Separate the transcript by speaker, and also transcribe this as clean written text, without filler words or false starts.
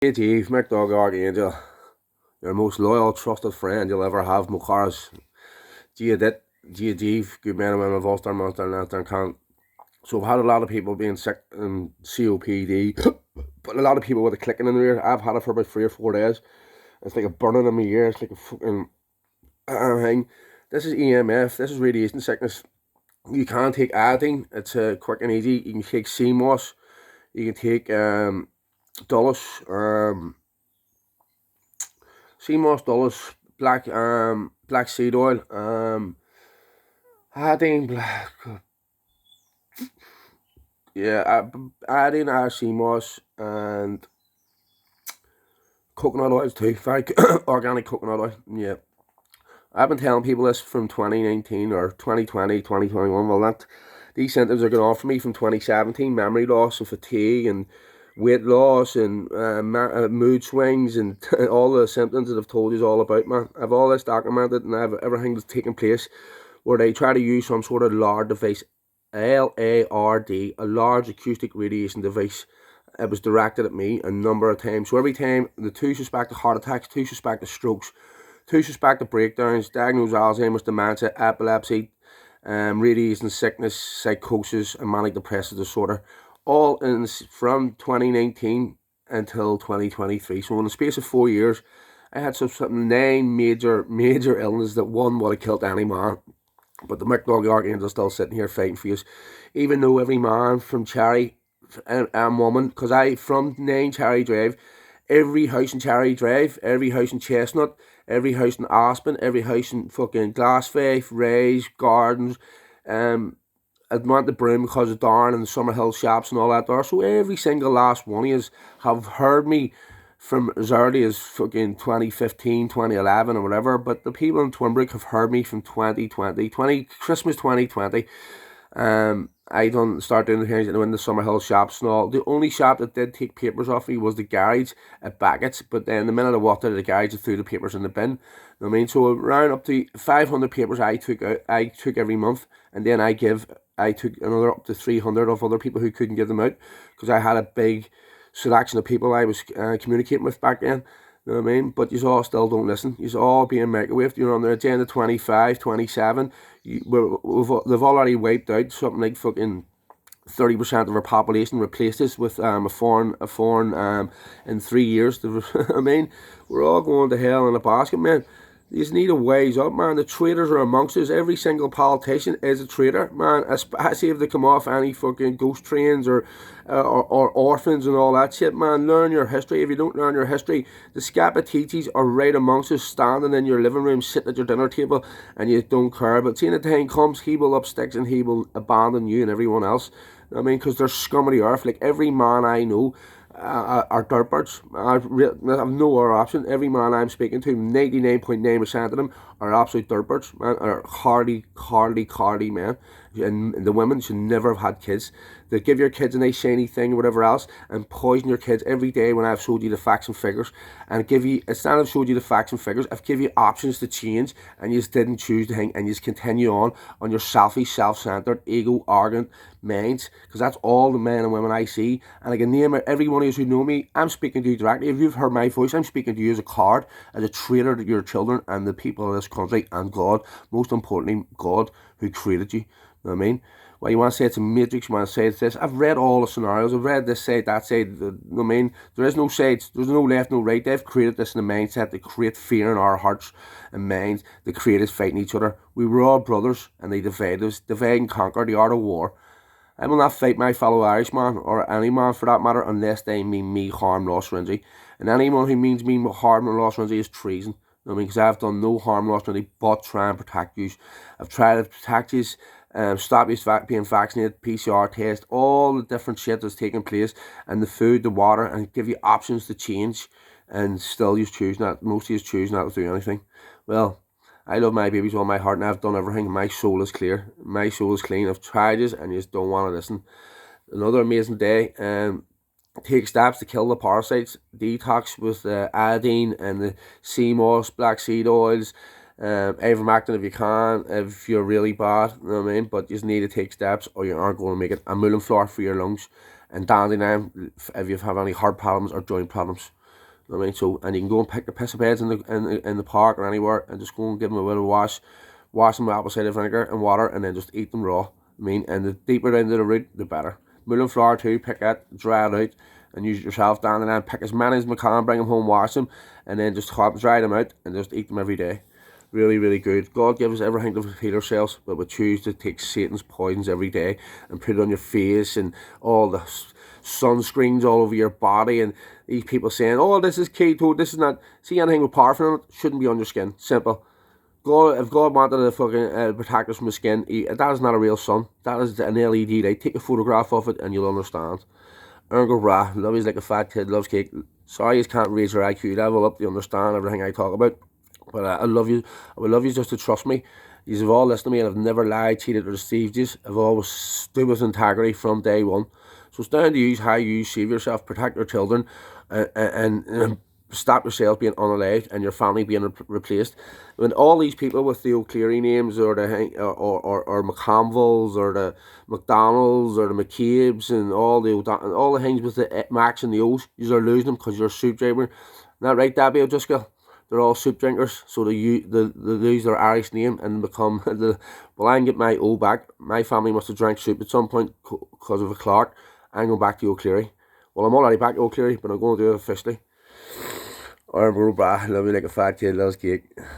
Speaker 1: Hey Dave, McDog Archangel, your most loyal, trusted friend you'll ever have, Mukaras. Gia Dit, Gia Dave, good man and women of Ulster, Munster and Leinster and Connacht. So I've had a lot of people being sick and COPD, but a lot of people with a clicking in their ear. I've had it for about 3 or 4 days. It's like a burning in my ear, it's like a fucking thing. This is EMF, this is radiation sickness. You can take iodine, it's quick and easy. You can take CMOS, you can take Dulles, CMOS, Dulles, black seed oil, iodine, black, yeah, iodine, CMOS, and coconut oils too, very organic coconut oil, yeah. I've been telling people this from 2019 or 2020, 2021, well that, these symptoms are going on for me from 2017, memory loss and fatigue and weight loss and mood swings and all the symptoms that I've told you all about, man. I've all this documented and I've everything that's taken place where they try to use some sort of LARD device, LARD, a large acoustic radiation device. It was directed at me a number of times. So every time the two suspected heart attacks, two suspected strokes, two suspected breakdowns, diagnosed Alzheimer's, dementia, epilepsy, radiation sickness, psychosis, and manic depressive disorder, all from 2019 until 2023. So in the space of 4 years, I had some 9 major illnesses that one would have killed any man. But the McDog Archangel still sitting here fighting for you. Even though every man from Cherry and woman, because I from 9 Cherry Drive, every house in Cherry Drive, every house in Chestnut, every house in Aspen, every house in fucking Glassface, Rays, Gardens, I went to Broome because of Darn and the Summerhill shops and all that there. So every single last one of you have heard me from as early as fucking 2015, 2011 or whatever. But the people in Twinbrook have heard me from 2020, Christmas 2020. I done start doing the things in the Summerhill shops and all. The only shop that did take papers off me was the garage at Baggett's, but then the minute I walked out of the garage, I threw the papers in the bin. You know what I mean? So around up to 500 papers I took every month, and then I took another up to 300 of other people who couldn't give them out, because I had a big selection of people I was communicating with back then. You know what I mean? But you all still don't listen. You all being microwaved. You're on their agenda 25, 27. They've already wiped out something like fucking 30% of our population, replaced us with a foreign in 3 years. I mean, we're all going to hell in a basket, man. You just need a ways up, man. The traitors are amongst us. Every single politician is a traitor, man. Especially if they come off any fucking ghost trains or orphans and all that shit, man. Learn your history. If you don't learn your history, the Scapatitis are right amongst us, standing in your living room, sitting at your dinner table, and you don't care. But seeing the time comes, he will up sticks and he will abandon you and everyone else. I mean, because they're scum of the earth. Like every man I know are dirtbirds. I have no other option. Every man I'm speaking to, 99.9% of them are absolute dirtbirds, man, are hardy men. And the women should never have had kids. They give your kids a nice shiny thing or whatever else and poison your kids every day when I've showed you the facts and figures. And give you, instead of showed you the facts and figures, I've given you options to change, and you just didn't choose the thing, and you just continue on your selfish, self-centered, ego-arrogant minds, because that's all the men and women I see. And I can name every one of you who know me. I'm speaking to you directly. If you've heard my voice, I'm speaking to you as a card, as a traitor to your children and the people of this country and God, most importantly, God who created you. You know what I mean? Well, you want to say it's a matrix, you want to say it's this. I've read all the scenarios. I've read this side, that side. You know what I mean? There is no sides. There's no left, no right. They've created this in the mindset to create fear in our hearts and minds. They create us fighting each other. We were all brothers, and they divide us. Divide and conquer, the art of war. I will not fight my fellow Irishman, or any man for that matter, unless they mean me harm, loss, or injury. And anyone who means me harm or loss or injury is treason. You know what I mean? Because I've done no harm, loss, or injury, but try and protect you. I've tried to protect you, stop you being vaccinated, PCR test, all the different shit that's taking place, and the food, the water, and give you options to change, and still you choose not, most of you choose not to do anything. Well, I love my babies with all my heart, and I've done everything. My soul is clear. My soul is clean. I've tried this, and you just don't want to listen. Another amazing day. Take steps to kill the parasites. Detox with iodine and the sea moss, black seed oils. Ivermectin if you can, if you're really bad, you know what I mean? But you just need to take steps or you aren't going to make it. A mullein flower for your lungs, and dandelion if you have any heart problems or joint problems. I mean, so, and you can go and pick the piss of beds in the park or anywhere, and just go and give them a bit of wash them with apple cider vinegar and water, and then just eat them raw. I mean, and the deeper into the root, the better. Mullein flower too, pick that, dry it out, and use it yourself down, and then pick as many as you can, bring them home, wash them, and then just dry them out, and just eat them every day. Really, really good. God gives us everything to feed ourselves, but we choose to take Satan's poisons every day and put it on your face and all the sunscreens all over your body, and these people saying, oh, this is keto, this is not. See, anything with paraffin in it shouldn't be on your skin. Simple. God, if God wanted to fucking protect us from the skin, that is not a real sun. That is an LED light. Take a photograph of it and you'll understand. Ergo Bra, love is like a fat kid, loves cake. Sorry you can't raise your IQ level up to understand everything I talk about. But I love you. I would love you just to trust me. You've all listened to me, and I've never lied, cheated, or deceived you. I've always stood with integrity from day one. So it's down to you how you save yourself, protect your children, and stop yourself being unalived and your family being replaced. When all these people with the O'Cleary names, or the or McConvilles, or the McDonald's, or the McCabe's, and all the things with the Max and the O's, you're losing them because you're a soup driver. Not right, Debbie O'Driscoll? They're all soup drinkers, so they lose their Irish name and become well, I can get my O back. My family must have drank soup at some point because of a Clark. I'm going back to O'Cleary. Well, I'm already back to O'Cleary, but I'm going to do it officially. Or bro, love you like a fat kid loves cake.